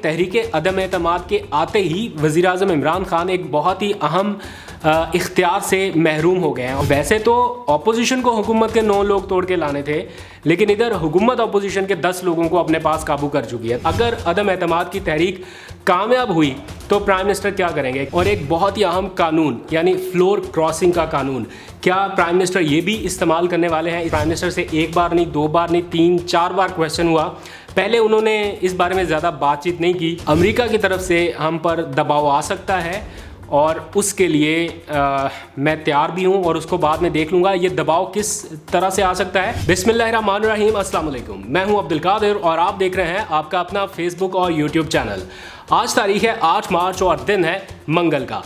तहरीक अदम एतमाद के आते ही वज़ीर आज़म इमरान खान एक बहुत ही अहम इख्तियार से महरूम हो गए हैं। और वैसे तो अपोजिशन को हुकूमत के 9 लोग तोड़ के लाने थे, लेकिन इधर हुकूमत अपोजिशन के 10 लोगों को अपने पास काबू कर चुकी है। अगर अदम एतमाद की तहरीक कामयाब हुई तो प्राइम मिनिस्टर क्या करेंगे? और एक बहुत ही अहम कानून यानी फ्लोर क्रॉसिंग का कानून, क्या प्राइम मिनिस्टर ये भी इस्तेमाल करने वाले हैं? प्राइम मिनिस्टर से एक बार नहीं, 2 बार नहीं, 3-4 बार क्वेश्चन हुआ। पहले उन्होंने इस बारे में ज़्यादा बातचीत नहीं की। अमेरिका की तरफ से हम पर दबाव आ सकता है और उसके लिए मैं तैयार भी हूं और उसको बाद में देख लूँगा ये दबाव किस तरह से आ सकता है। बिस्मिल्लाहिर्रहमानिर्रहीम, अस्सलाम वालेकुम। मैं हूं अब्दुल कादिर और आप देख रहे हैं आपका अपना फेसबुक और यूट्यूब चैनल। आज तारीख है 8 मार्च और दिन है मंगल का।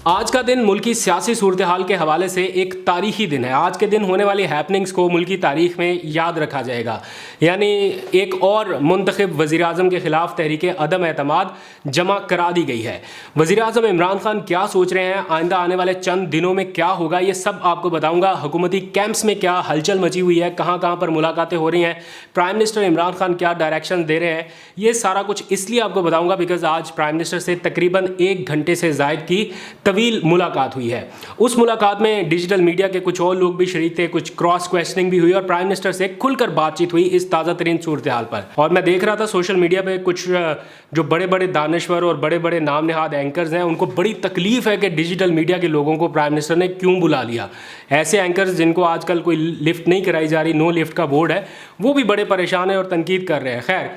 आज का दिन मुल्की सियासी सूरत हाल के हवाले से एक तारीखी दिन है। आज के दिन होने वाली हैपनिंग्स को मुल्की तारीख में याद रखा जाएगा। यानी एक और मुंतखब वज़ीर आज़म के ख़िलाफ़ तहरीक अदम एतमाद जमा करा दी गई है। वज़ीर आज़म इमरान खान क्या सोच रहे हैं, आइंदा आने वाले चंद दिनों में क्या होगा, ये सब आपको बताऊँगा। हुकूमती कैंप्स में क्या हलचल मची हुई है, कहाँ कहाँ पर मुलाकातें हो रही हैं, प्राइम मिनिस्टर इमरान खान क्या डायरेक्शन दे रहे हैं, ये सारा कुछ इसलिए आपको बताऊँगा बिकॉज़ आज प्राइम मिनिस्टर से तकरीबन 1 घंटे से ज़ायद की तवील मुलाकात हुई है। उस मुलाकात में डिजिटल मीडिया के कुछ और लोग भी शरीक थे, कुछ क्रॉस क्वेश्चनिंग भी हुई और प्राइम मिनिस्टर से खुलकर बातचीत हुई इस ताज़ा तरीन सूरत हाल पर। और मैं देख रहा था सोशल मीडिया पे कुछ जो बड़े बड़े दानश्वर और बड़े बड़े नाम नहाद एंकर्स हैं, उनको बड़ी तकलीफ है कि डिजिटल मीडिया के लोगों को प्राइम मिनिस्टर ने क्यों बुला लिया। ऐसे एंकर्स जिनको आजकल कोई लिफ्ट नहीं कराई जा रही, नो लिफ्ट का बोर्ड है, वो भी बड़े परेशान हैं और तनकीद कर रहे हैं। खैर,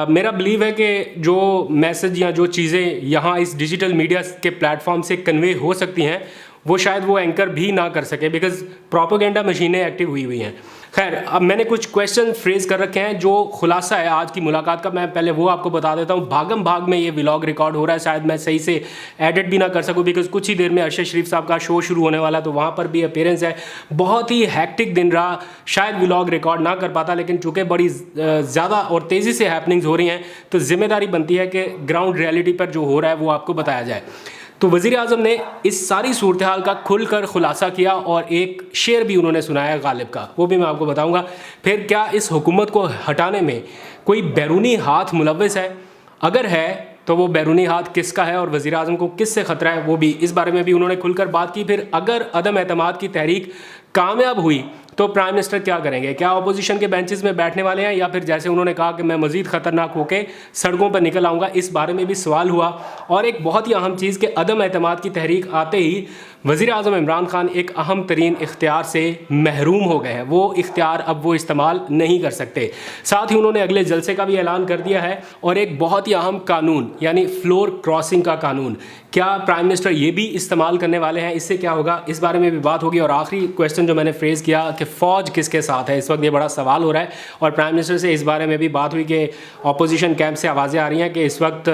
मेरा बिलीव है कि जो मैसेज या जो चीज़ें यहाँ इस डिजिटल मीडिया के प्लेटफॉर्म से कन्वे हो सकती हैं वो शायद वो एंकर भी ना कर सके बिकॉज़ प्रोपेगेंडा मशीनें एक्टिव हुई हैं। खैर, अब मैंने कुछ क्वेश्चन फ्रेज कर रखे हैं जो खुलासा है आज की मुलाकात का। मैं पहले वो आपको बता देता हूँ। भागम भाग में ये व्लॉग रिकॉर्ड हो रहा है, शायद मैं सही से एडिट भी ना कर सकूँ बिकॉज़ कुछ ही देर में अरशद शरीफ साहब का शो शुरू होने वाला है, तो वहाँ पर भी अपीयरेंस है। बहुत ही हैक्टिक दिन रहा, शायद व्लॉग रिकॉर्ड ना कर पाता, लेकिन चूँकि बड़ी ज़्यादा और तेज़ी से हैपनिंग्स हो रही हैं तो जिम्मेदारी बनती है कि ग्राउंड रियलिटी पर जो हो रहा है वो आपको बताया जाए। तो वज़ीर आज़म ने इस सारी सूरत हाल का खुलकर खुलासा किया और एक शेर भी उन्होंने सुनाया गालिब का, वो भी मैं आपको बताऊंगा। फिर क्या इस हुकूमत को हटाने में कोई बैरूनी हाथ मुलव्वस है? अगर है तो वो बैरूनी हाथ किसका है और वज़ीर आज़म को किससे ख़तरा है, वो भी इस बारे में भी उन्होंने खुलकर बात की। फिर अगर अदम एतमाद की तहरीक कामयाब हुई तो प्राइम मिनिस्टर क्या करेंगे? क्या अपोजिशन के बेंचेस में बैठने वाले हैं या फिर जैसे उन्होंने कहा कि मैं मज़ीद ख़तरनाक होकर सड़कों पर निकल आऊँगा? इस बारे में भी सवाल हुआ। और एक बहुत ही अहम चीज़ कि अदम एतमाद की तहरीक आते ही वज़ीर आज़म इमरान खान एक अहम तरीन इख्तियार से महरूम हो गए हैं। वो इख्तियार अब वो इस्तेमाल नहीं कर सकते। साथ ही उन्होंने अगले जलसे का भी ऐलान कर दिया है और एक बहुत ही अहम कानून यानी फ्लोर क्रॉसिंग का कानून, क्या प्राइम मिनिस्टर ये भी इस्तेमाल करने वाले हैं? इससे क्या होगा, इस बारे में भी बात होगी। और आखिरी क्वेश्चन जो मैंने फ्रेज़ किया कि फ़ौज किसके साथ है, इस वक्त ये बड़ा सवाल हो रहा है और प्राइम मिनिस्टर से इस बारे में भी बात हुई कि अपोजिशन कैंप से आवाज़ें आ रही हैं कि इस वक्त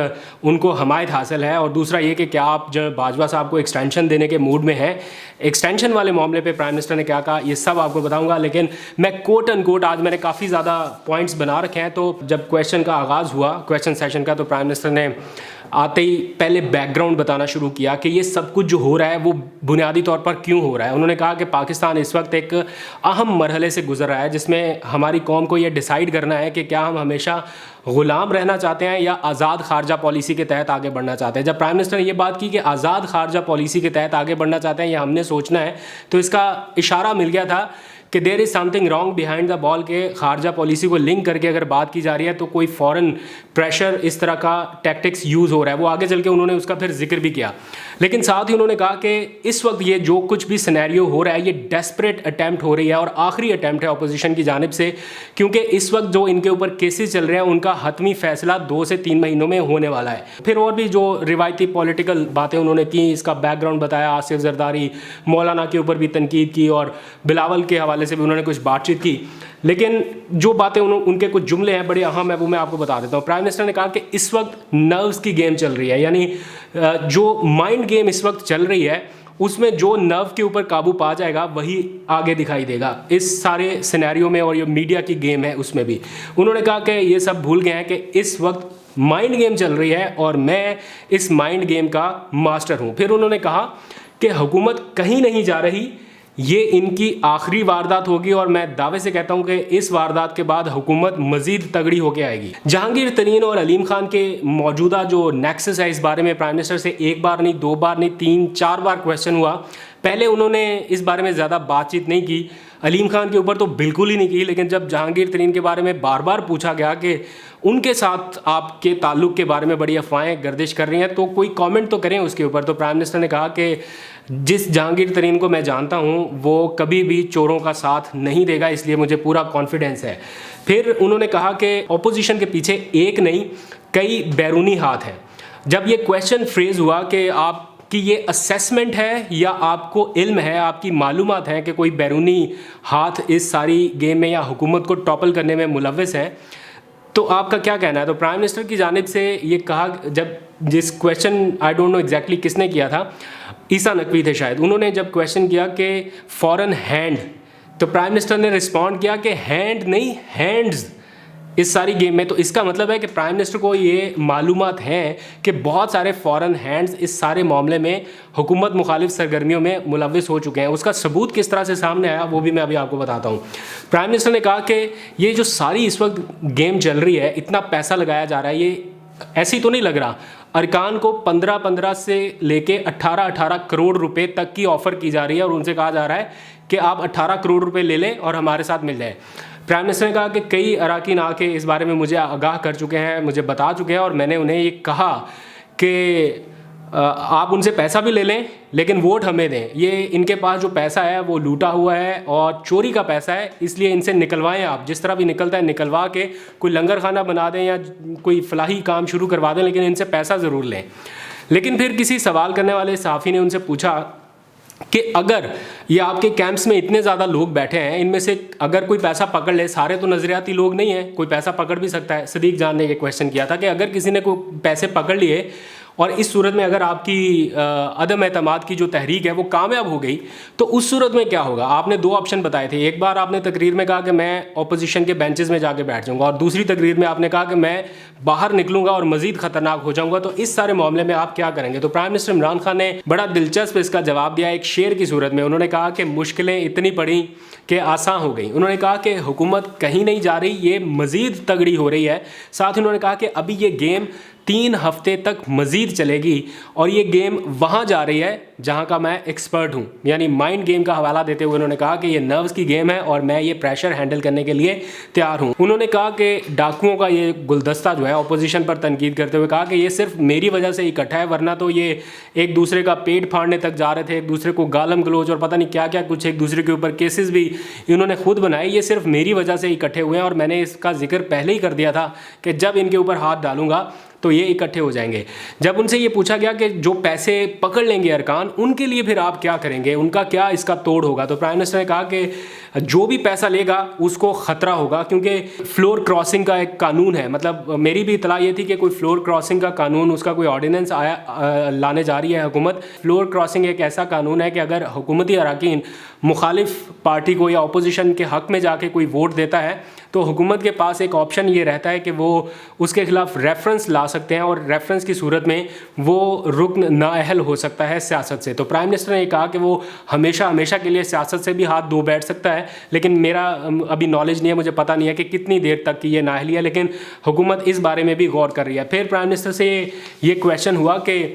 उनको हमायत हासिल है। और दूसरा ये कि क्या आप जब बाजवा साहब को एक्सटेंशन देने के मूड में हैं, एक्सटेंशन वाले मामले पे प्राइम मिनिस्टर ने क्या कहा, ये सब आपको बताऊंगा। लेकिन मैं कोट एंड कोट आज मैंने काफ़ी ज़्यादा पॉइंट्स बना रखे हैं। तो जब क्वेश्चन का आगाज़ हुआ, क्वेश्चन सेशन का, तो प्राइम मिनिस्टर ने आते ही पहले बैकग्राउंड बताना शुरू किया कि ये सब कुछ जो हो रहा है वो बुनियादी तौर पर क्यों हो रहा है। उन्होंने कहा कि पाकिस्तान इस वक्त एक अहम मरहले से गुजर रहा है जिसमें हमारी कौम को ये डिसाइड करना है कि क्या हम हमेशा ग़ुलाम रहना चाहते हैं या आज़ाद खारजा पॉलिसी के तहत आगे बढ़ना चाहते हैं। जब प्राइम मिनिस्टर ने ये बात की कि आज़ाद खारजा पॉलिसी के तहत आगे बढ़ना चाहते हैं या हमने सोचना है, तो इसका इशारा मिल गया था कि there is something wrong behind the ball के खारजा पॉलिसी को लिंक करके अगर बात की जा रही है तो कोई फॉरेन प्रेशर, इस तरह का टैक्टिक्स यूज़ हो रहा है। वो आगे चल के उन्होंने उसका फिर जिक्र भी किया। लेकिन साथ ही उन्होंने कहा कि इस वक्त ये जो कुछ भी सिनेरियो हो रहा है ये डेस्परेट अटैम्प्ट हो रही है और आखिरी अटैम्प्ट है अपोजिशन की जानिब से, क्योंकि इस वक्त जो इनके ऊपर केसेस चल रहे हैं उनका हतमी फैसला 2 से 3 महीनों में होने वाला है। फिर और भी जो रिवायती पॉलिटिकल बातें उन्होंने की, इसका बैकग्राउंड बताया, आसिफ जरदारी, मौलाना के ऊपर भी तनकीद की और बिलावल के हवाले से भी उन्होंने कुछ बातचीत की। लेकिन जो बातें उनके कुछ जुमले हैं बड़े अहम है, वो मैं आपको बता देता हूँ। प्राइम मिनिस्टर ने कहा कि इस वक्त नर्व्स की गेम चल रही है, यानी जो माइंड गेम इस वक्त चल रही है उसमें जो नर्व के ऊपर काबू पा जाएगा वही आगे दिखाई देगा इस सारे सिनेरियो में। और ये मीडिया की गेम है उसमें भी उन्होंने कहा कि ये सब भूल गए हैं कि इस वक्त माइंड गेम चल रही है और मैं इस माइंड गेम का मास्टर हूँ। फिर उन्होंने कहा कि हुकूमत कहीं नहीं जा रही, یہ ان کی آخری واردات ہوگی اور میں دعوے سے کہتا ہوں کہ اس واردات کے بعد حکومت مزید تگڑی ہو کے آئے گی۔ جہانگیر ترین اور علیم خان کے موجودہ جو نیکسس ہے اس بارے میں پرائم منسٹر سے ایک بار نہیں، دو بار نہیں، 3-4 بار کویشچن ہوا۔ پہلے انہوں نے اس بارے میں زیادہ بات چیت نہیں کی، علیم خان کے اوپر تو بالکل ہی نہیں کی، لیکن جب جہانگیر ترین کے بارے میں بار بار پوچھا گیا کہ ان کے ساتھ آپ کے تعلق کے بارے میں بڑی افواہیں گردش کر رہی ہیں تو کوئی کامنٹ تو کریں اس کے اوپر، تو پرائم منسٹر نے کہا کہ جس جہانگیر ترین کو میں جانتا ہوں وہ کبھی بھی چوروں کا ساتھ نہیں دے گا، اس لیے مجھے پورا کانفیڈنس ہے۔ پھر انہوں نے کہا کہ اپوزیشن کے پیچھے ایک نہیں کئی بیرونی ہاتھ ہیں۔ جب یہ کویشچن فریز ہوا کہ آپ کہ یہ اسیسمنٹ ہے یا آپ کو علم ہے، آپ کی معلومات ہیں کہ کوئی بیرونی ہاتھ اس ساری گیم میں یا حکومت کو ٹاپل کرنے میں ملوث ہے، تو آپ کا کیا کہنا ہے؟ تو پرائم منسٹر کی جانب سے یہ کہا، جب جس question I don't know exactly کس نے کیا تھا، عیسیٰ نقوی تھے شاید، انہوں نے جب کویشچن کیا کہ فورن ہینڈ، تو پرائم منسٹر نے رسپونڈ کیا کہ ہینڈ نہیں ہینڈز اس ساری گیم میں۔ تو اس کا مطلب ہے کہ پرائم منسٹر کو یہ معلومات ہیں کہ بہت سارے فورن ہینڈز اس سارے معاملے میں حکومت مخالف سرگرمیوں میں ملوث ہو چکے ہیں۔ اس کا ثبوت کس طرح سے سامنے آیا وہ بھی میں ابھی آپ کو بتاتا ہوں۔ پرائم منسٹر نے کہا کہ یہ جو ساری اس وقت گیم چل رہی ہے، اتنا پیسہ لگایا جا رہا ہے، یہ ایسی تو نہیں لگ رہا، ارکان کو 15 سے لے کے 18 کروڑ روپے تک کی آفر کی جا رہی ہے اور ان سے کہا جا رہا ہے کہ آپ 18 کروڑ روپے لے لیں اور ہمارے ساتھ مل جائیں۔ پرائم منسٹر نے کہا کہ کئی اراکین آ کے اس بارے میں مجھے آگاہ کر چکے ہیں، مجھے بتا چکے ہیں، اور میں نے انہیں یہ کہا کہ آپ ان سے پیسہ بھی لے لیں لیکن ووٹ ہمیں دیں، یہ ان کے پاس جو پیسہ ہے وہ لوٹا ہوا ہے اور چوری کا پیسہ ہے، اس لیے ان سے نکلوائیں، آپ جس طرح بھی نکلتا ہے نکلوا کے کوئی لنگر خانہ بنا دیں یا کوئی فلاحی کام شروع کروا دیں، لیکن ان سے پیسہ ضرور لیں۔ لیکن پھر کسی سوال کرنے والے صحافی نے ان سے پوچھا کہ اگر یہ آپ کے کیمپس میں اتنے زیادہ لوگ بیٹھے ہیں، ان میں سے اگر کوئی پیسہ پکڑ لے، سارے تو نظریاتی لوگ نہیں ہیں، کوئی پیسہ پکڑ بھی سکتا ہے۔ صدیق جان نے یہ کویشچن کیا تھا کہ اگر کسی نے کوئی پیسے پکڑ لیے اور اس صورت میں اگر آپ کی عدم اعتماد کی جو تحریک ہے وہ کامیاب ہو گئی تو اس صورت میں کیا ہوگا؟ آپ نے 2 آپشن بتائے تھے، ایک بار آپ نے تقریر میں کہا کہ میں اپوزیشن کے بینچز میں جا کے بیٹھ جاؤں گا، اور دوسری تقریر میں آپ نے کہا کہ میں باہر نکلوں گا اور مزید خطرناک ہو جاؤں گا، تو اس سارے معاملے میں آپ کیا کریں گے؟ تو پرائم منسٹر عمران خان نے بڑا دلچسپ اس کا جواب دیا ایک شعر کی صورت میں۔ انہوں نے کہا کہ مشکلیں اتنی پڑیں کہ آسان ہو گئیں۔ انہوں نے کہا کہ حکومت کہیں نہیں جا رہی، یہ مزید تگڑی ہو رہی ہے۔ ساتھ انہوں نے کہا کہ ابھی یہ گیم 3 ہفتے تک مزید چلے گی اور یہ گیم وہاں جا رہی ہے جہاں کا میں ایکسپرٹ ہوں، یعنی مائنڈ گیم کا حوالہ دیتے ہوئے انہوں نے کہا کہ یہ نروز کی گیم ہے اور میں یہ پریشر ہینڈل کرنے کے لیے تیار ہوں۔ انہوں نے کہا کہ ڈاکوؤں کا یہ گلدستہ جو ہے، اپوزیشن پر تنقید کرتے ہوئے کہا کہ یہ صرف میری وجہ سے اکٹھا ہے، ورنہ تو یہ ایک دوسرے کا پیٹ پھاڑنے تک جا رہے تھے، ایک دوسرے کو گالم گلوچ اور پتہ نہیں کیا کیا کچھ ایک دوسرے کے اوپر کیسز بھی انہوں نے خود بنائے، یہ صرف میری وجہ سے اکٹھے ہوئے ہیں اور میں نے اس کا ذکر پہلے ہی کر دیا تھا کہ جب ان کے اوپر ہاتھ ڈالوں گا تو یہ اکٹھے ہو جائیں گے۔ جب ان سے یہ پوچھا گیا کہ جو پیسے پکڑ لیں گے ارکان، ان کے لیے پھر آپ کیا کریں گے، ان کا کیا اس کا توڑ ہوگا، تو پرائم منسٹر نے کہا کہ جو بھی پیسہ لے گا اس کو خطرہ ہوگا، کیونکہ فلور کراسنگ کا ایک قانون ہے، مطلب میری بھی اطلاع یہ تھی کہ کوئی فلور کراسنگ کا قانون، اس کا کوئی آرڈیننس لانے جا رہی ہے حکومت۔ فلور کراسنگ ایک ایسا قانون ہے کہ اگر حکومتی اراکین مخالف پارٹی کو یا اپوزیشن کے حق میں جا کے کوئی ووٹ دیتا ہے تو حکومت کے پاس ایک آپشن یہ رہتا ہے کہ وہ اس کے خلاف ریفرنس لا سکتے ہیں، اور ریفرنس کی صورت میں وہ رکن نااہل ہو سکتا ہے سیاست سے۔ تو پرائم منسٹر نے یہ کہا کہ وہ ہمیشہ کے لیے سیاست سے بھی ہاتھ دھو بیٹھ سکتا ہے، لیکن میرا ابھی نالج نہیں ہے، مجھے پتہ نہیں ہے کہ کتنی دیر تک کی یہ نااہلی ہے، لیکن حکومت اس بارے میں بھی غور کر رہی ہے۔ پھر پرائم منسٹر سے یہ کویشچن ہوا کہ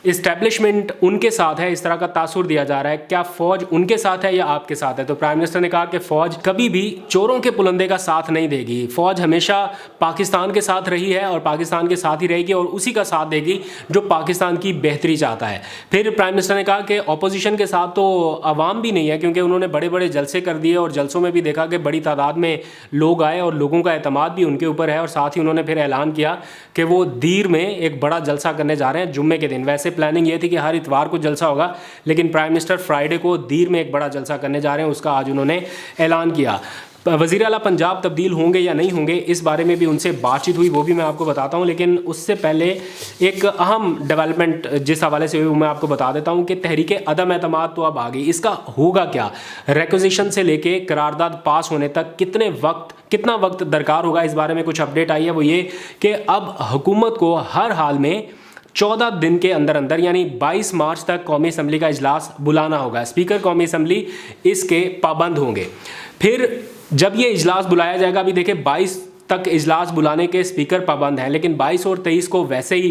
اسٹیبلشمنٹ ان کے ساتھ ہے، اس طرح کا تاثر دیا جا رہا ہے، کیا فوج ان کے ساتھ ہے یا آپ کے ساتھ ہے؟ تو پرائم منسٹر نے کہا کہ فوج کبھی بھی چوروں کے پلندے کا ساتھ نہیں دے گی، فوج ہمیشہ پاکستان کے ساتھ رہی ہے اور پاکستان کے ساتھ ہی رہے گی اور اسی کا ساتھ دے گی جو پاکستان کی بہتری چاہتا ہے۔ پھر پرائم منسٹر نے کہا کہ اپوزیشن کے ساتھ تو عوام بھی نہیں ہے، کیونکہ انہوں نے بڑے بڑے جلسے کر دیے اور جلسوں میں بھی دیکھا کہ بڑی تعداد میں لوگ آئے اور لوگوں کا اعتماد بھی ان کے اوپر ہے، اور ساتھ ہی انہوں نے پھر اعلان کیا کہ وہ دیر میں ایک بڑا جلسہ کرنے جا رہے ہیں جمعے کے دن۔ ویسے پلاننگ یہ تھی کہ ہر اتوار کو جلسہ ہوگا، لیکن پرائم منسٹر فرائیڈے کو دیر میں ایک بڑا جلسہ کرنے جا رہے ہیں، اس کا آج انہوں نے اعلان کیا۔ وزیر اعلیٰ پنجاب تبدیل ہوں گے یا نہیں ہوں گے، اس بارے میں بھی ان سے بات چیت ہوئی، وہ بھی میں آپ کو بتاتا ہوں، لیکن اس سے پہلے ایک اہم ڈیولپمنٹ جس حوالے سے ہوئی وہ میں آپ کو بتا دیتا ہوں کہ تحریک عدم اعتماد تو اب آ گئی، اس کا ہوگا کیا؟ ریکوزیشن سے لے کے قرارداد پاس ہونے تک کتنا وقت درکار ہوگا، اس بارے میں کچھ اپڈیٹ آئی ہے، وہ یہ کہ اب حکومت کو ہر حال میں 14 दिन के अंदर अंदर यानी 22 मार्च तक कौमी असम्बली का इजलास बुलाना होगा। स्पीकर कौमी असम्बली इसके पाबंद होंगे। फिर जब ये इजलास बुलाया जाएगा, अभी देखिए 22 तक इजलास बुलाने के स्पीकर पाबंद हैं, लेकिन 22 और 23 को वैसे ही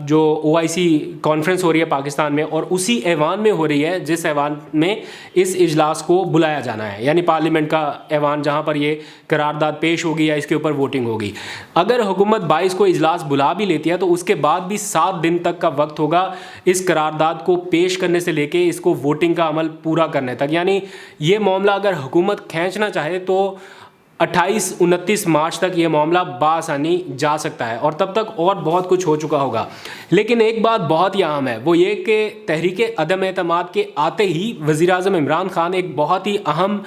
जो OIC कॉन्फ्रेंस हो रही है पाकिस्तान में, और उसी ऐवान में हो रही है जिस ऐवान में इस इजलास को बुलाया जाना है, यानी पार्लियामेंट का ऐवान जहां पर ये करारदाद पेश होगी या इसके ऊपर वोटिंग होगी। अगर हुकूमत 22 को इजलास बुला भी लेती है तो उसके बाद भी 7 दिन तक का वक्त होगा इस करारदाद को पेश करने से लेके इसको वोटिंग का अमल पूरा करने तक। यानी ये मामला अगर हुकूमत खींचना चाहे तो 28-29 मार्च तक ये मामला बासानी जा सकता है, और तब तक और बहुत कुछ हो चुका होगा। लेकिन एक बात बहुत ही अहम है, वो ये कि तहरीक अदम एतमाद के आते ही वज़ीर आज़म इमरान खान एक बहुत ही अहम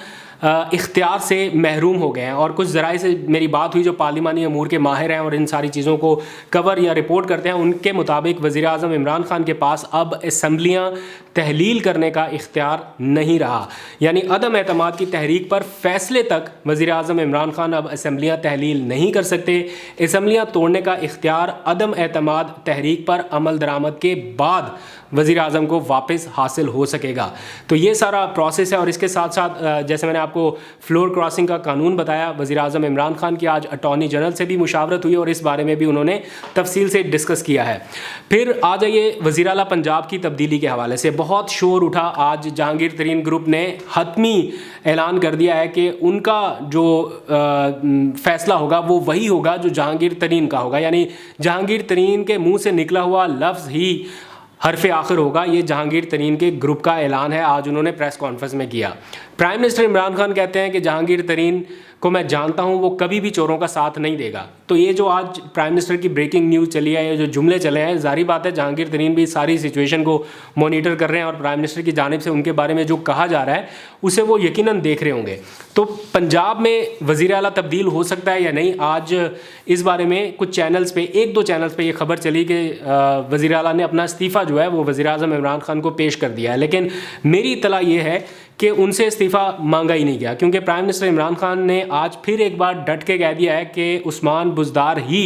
इख्तियार से महरूम हो गए हैं। और कुछ ज़राए से मेरी बात हुई जो पार्लिमानी अमूर के माहिर हैं और इन सारी चीज़ों को कवर या रिपोर्ट करते हैं, उनके मुताबिक वज़ीर आज़म इमरान खान के पास अब असम्बलियाँ तहलील करने का इख्तियार नहीं रहा। यानी अदम एतमाद की तहरीक पर फ़ैसले तक वज़ीर आज़म इमरान खान अब असम्बलियाँ तहलील नहीं कर सकते। असम्बलियाँ तोड़ने का इख्तियार अदम एतमाद तहरीक पर अमल दरामद के बाद वज़ीर आज़म को वापस हासिल हो सकेगा। तो ये सारा प्रोसेस है। और इसके साथ साथ जैसे मैंने आपको फ्लोर क्रॉसिंग का कानून बताया, वज़ीर आज़म इमरान खान की आज अटॉर्नी जनरल से भी मुशावरत हुई और इस बारे में भी उन्होंने तफसील से डिस्कस किया है। फिर आ जाइए वज़ीर आला पंजाब की तब्दीली के हवाले से बहुत शोर उठा। आज जहांगीर तरीन ग्रुप ने हतमी ऐलान कर दिया है कि उनका जो फ़ैसला होगा वो वही होगा जो जहांगीर तरीन का होगा, यानी जहांगीर तरीन के मुँह से निकला हुआ लफ्ज़ ही हरफ आखिर होगा। ये जहांगीर तरीन के ग्रुप का ऐलान है, आज उन्होंने प्रेस कॉन्फ्रेंस में किया। प्राइम मिनिस्टर इमरान खान कहते हैं कि जहांगीर तरीन को मैं जानता हूं, वो कभी भी चोरों का साथ नहीं देगा। तो ये जो आज प्राइम मिनिस्टर की ब्रेकिंग न्यूज़ चली है, ये जो जुमले चले हैं, ज़ाहिर बात है जहांगीर तरीन भी सारी सिचुएशन को मॉनिटर कर रहे हैं और प्राइम मिनिस्टर की जानिब से उनके बारे में जो कहा जा रहा है उसे वो यकीनन देख रहे होंगे। तो पंजाब में वज़ीर आला तब्दील हो सकता है या नहीं, आज इस बारे में कुछ चैनल्स पे, 1-2 चैनल्स पे ये खबर चली कि वज़ीर आला ने अपना इस्तीफ़ा जो है वो वज़ीर आज़म इमरान खान को पेश कर दिया है। लेकिन मेरी इत्तला ये है कि उनसे इस्तीफ़ा मांगा ही नहीं गया, क्योंकि प्राइम मिनिस्टर इमरान खान ने आज फिर एक बार डट के कह दिया है कि उस्मान बुज़दार ही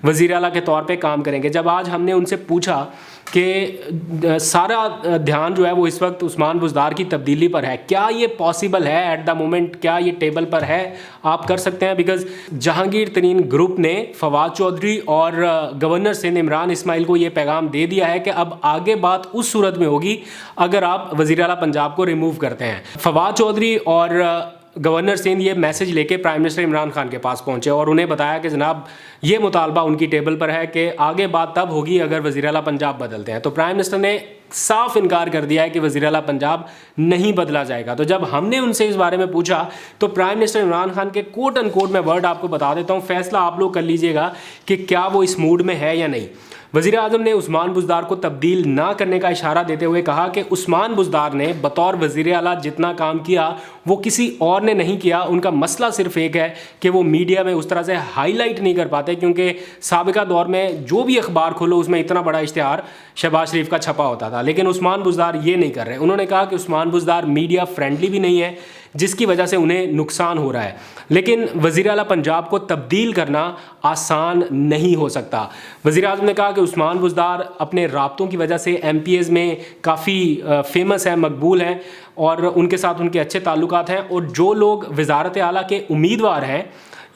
वज़ीर आला के तौर पे काम करेंगे। जब आज हमने उनसे पूछा कि सारा ध्यान जो है वो इस वक्त उस्मान बुज़दार की तब्दीली पर है, क्या ये पॉसिबल है एट द मोमेंट, क्या ये टेबल पर है, आप कर सकते हैं? बिकॉज़ जहांगीर तरीन ग्रुप ने फवाद चौधरी और गवर्नर सिंध इमरान इस्माइल को ये पैगाम दे दिया है कि अब आगे बात उस सूरत में होगी अगर आप वज़ीर आला पंजाब को रिमूव करते हैं। फवाद चौधरी और गवर्नर सिंध ये मैसेज लेके प्राइम मिनिस्टर इमरान खान के पास पहुंचे और उन्हें बताया कि जनाब ये मुतालबा उनकी टेबल पर है कि आगे बात तब होगी अगर वज़ीर आला पंजाब बदलते हैं। तो प्राइम मिनिस्टर ने साफ इनकार कर दिया है कि वज़ीर आला पंजाब नहीं बदला जाएगा। तो जब हमने उनसे इस बारे में पूछा तो प्राइम मिनिस्टर इमरान खान के कोट एंड कोट में वर्ड आपको बता देता हूँ, फैसला आप लोग कर लीजिएगा कि क्या वो इस मूड में है या नहीं। वज़ीर आज़म ने उस्मान बुज़दार को तब्दील ना करने का इशारा देते हुए कहा कि उस्मान बुज़दार ने बतौर वज़ीर आला जितना काम किया वो किसी और ने नहीं किया। उनका मसला सिर्फ एक है कि वो मीडिया में उस तरह से हाईलाइट नहीं कर पाते, क्योंकि साबिका दौर में जो भी अखबार खोलो उसमें इतना बड़ा इश्तिहार शहबाज शरीफ का छपा होता था, लेकिन उस्मान बुज़दार ये नहीं कर रहे। उन्होंने कहा कि उस्मान बुज़दार मीडिया फ्रेंडली भी नहीं है, जिसकी वजह से उन्हें नुकसान हो रहा है। लेकिन वज़ीर आला पंजाब को तब्दील करना आसान नहीं हो सकता। वज़ीर आज़म ने कहा कि उस्मान बुज़दार अपने राब्तों की वजह से MPAs में काफ़ी फेमस है, मकबूल हैं और उनके साथ उनके अच्छे ताल्लुकात हैं। और जो लोग वज़ारत आला के उम्मीदवार हैं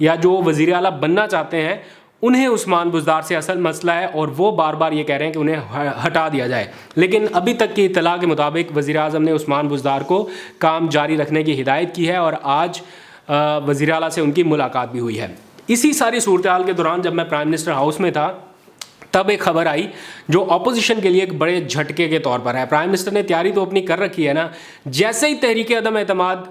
या जो वज़ीर आला बनना चाहते हैं, उन्हें उस्मान बुज़दार से असल मसला है और वो बार बार ये कह रहे हैं कि उन्हें हटा दिया जाए। लेकिन अभी तक की इत्तला के मुताबिक वज़ीर आज़म ने उस्मान बुज़दार को काम जारी रखने की हिदायत की है और आज वज़ीर आला से उनकी मुलाकात भी हुई है। इसी सारी सूरत हाल के दौरान जब मैं प्राइम मिनिस्टर हाउस में था तब एक खबर आई जो अपोजिशन के लिए एक बड़े झटके के तौर पर है। प्राइम मिनिस्टर ने तैयारी तो अपनी कर रखी है ना, जैसे ही तहरीक अदम एतमाद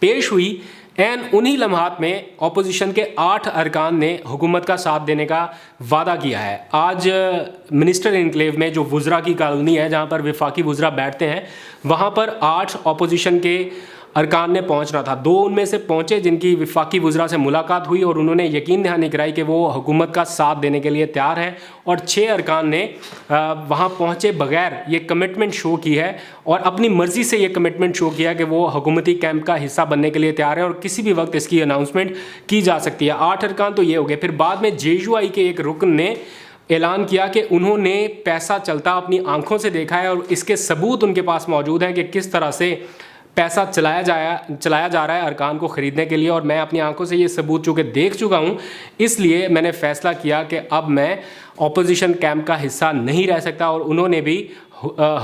पेश हुई एन उन्हीं लम्हात में अपोजिशन के 8 अरकान ने हुकूमत का साथ देने का वादा किया है। आज मिनिस्टर इनक्लेव में जो वुज़रा की कॉलोनी है जहाँ पर वफाकी वुज़रा बैठते हैं, वहाँ पर 8 अपोजिशन के अरकान ने पहुंचना था। 2 उनमें से पहुंचे जिनकी वफाकी वुज़रा से मुलाकात हुई और उन्होंने यकीन दहानी कराई कि वो हुकूमत का साथ देने के लिए तैयार है। और 6 अरकान ने वहाँ पहुँचे बगैर ये कमिटमेंट शो की है और अपनी मर्ज़ी से ये कमिटमेंट शो किया कि वो हुकूमती कैंप का हिस्सा बनने के लिए तैयार है और किसी भी वक्त इसकी अनाउंसमेंट की जा सकती है। 8 अरकान तो ये हो गए। फिर बाद में JUI के एक रुकन ने اعلان کیا کہ انہوں نے پیسہ چلتا اپنی آنکھوں سے دیکھا ہے اور اس کے ثبوت ان کے پاس موجود ہیں کہ کس طرح سے پیسہ چلایا جا رہا ہے ارکان کو خریدنے کے لیے، اور میں اپنی آنکھوں سے یہ ثبوت چونکہ دیکھ چکا ہوں، اس لیے میں نے فیصلہ کیا کہ اب میں اپوزیشن کیمپ کا حصہ نہیں رہ سکتا، اور انہوں نے بھی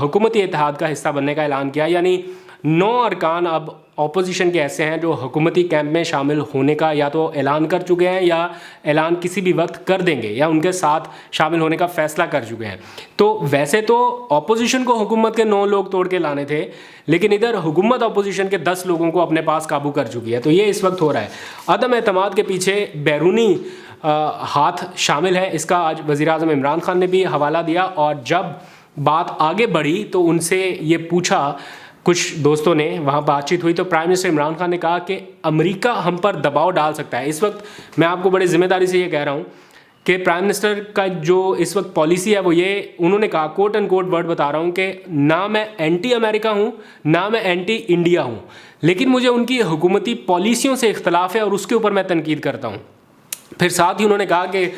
حکومتی اتحاد کا حصہ بننے کا اعلان کیا. یعنی 9 ارکان اب اپوزیشن کے ایسے ہیں جو حکومتی کیمپ میں شامل ہونے کا یا تو اعلان کر چکے ہیں یا اعلان کسی بھی وقت کر دیں گے یا ان کے ساتھ شامل ہونے کا فیصلہ کر چکے ہیں. تو ویسے تو اپوزیشن کو حکومت کے 9 لوگ توڑ کے لانے تھے، لیکن ادھر حکومت اپوزیشن کے 10 لوگوں کو اپنے پاس قابو کر چکی ہے. تو یہ اس وقت ہو رہا ہے. عدم اعتماد کے پیچھے بیرونی ہاتھ شامل ہے، اس کا آج وزیراعظم عمران خان نے بھی حوالہ دیا، اور جب بات آگے بڑھی تو ان سے یہ پوچھا کچھ دوستوں نے، وہاں بات چیت ہوئی تو پرائم منسٹر عمران خان نے کہا کہ امریکہ ہم پر دباؤ ڈال سکتا ہے. اس وقت میں آپ کو بڑے ذمہ داری سے یہ کہہ رہا ہوں کہ پرائم منسٹر کا جو اس وقت پالیسی ہے وہ یہ، انہوں نے کہا کوٹ اینڈ کوٹ ورڈ بتا رہا ہوں کہ نہ میں اینٹی امریکہ ہوں نہ میں اینٹی انڈیا ہوں، لیکن مجھے ان کی حکومتی پالیسیوں سے اختلاف ہے اور اس کے اوپر میں تنقید کرتا ہوں. پھر ساتھ ہی انہوں نے کہا کہ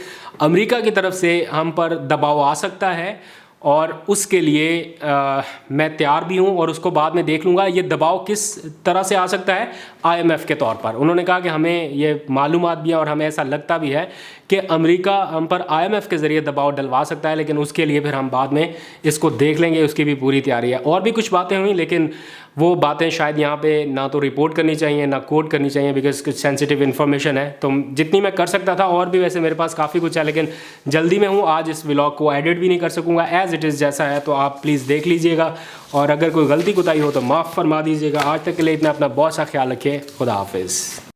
امریکہ کی طرف سے ہم پر دباؤ آ سکتا ہے اور اس کے لیے میں تیار بھی ہوں، اور اس کو بعد میں دیکھ لوں گا. یہ دباؤ کس طرح سے آ سکتا ہے؟ IMF کے طور پر. انہوں نے کہا کہ ہمیں یہ معلومات بھی ہیں اور ہمیں ایسا لگتا بھی ہے کہ امریکہ ہم پر IMF کے ذریعے دباؤ ڈلوا سکتا ہے، لیکن اس کے لیے پھر ہم بعد میں اس کو دیکھ لیں گے، اس کی بھی پوری تیاری ہے. اور بھی کچھ باتیں ہوئیں، لیکن وہ باتیں شاید یہاں پہ نہ تو رپورٹ کرنی چاہیے نہ کوٹ کرنی چاہیے، بیکاز کچھ سینسیٹیو انفارمیشن ہے. تو جتنی میں کر سکتا تھا، اور بھی ویسے میرے پاس کافی کچھ ہے، لیکن جلدی میں ہوں، آج اس ولاگ کو ایڈٹ بھی نہیں کر سکوں گا. ایز اٹ از جیسا ہے تو آپ پلیز دیکھ لیجئے گا، اور اگر کوئی غلطی کوتاہی ہو تو معاف فرما دیجیے گا. آج تک کے لیے اتنا، اپنا بہت سا خیال رکھیے. خدا حافظ.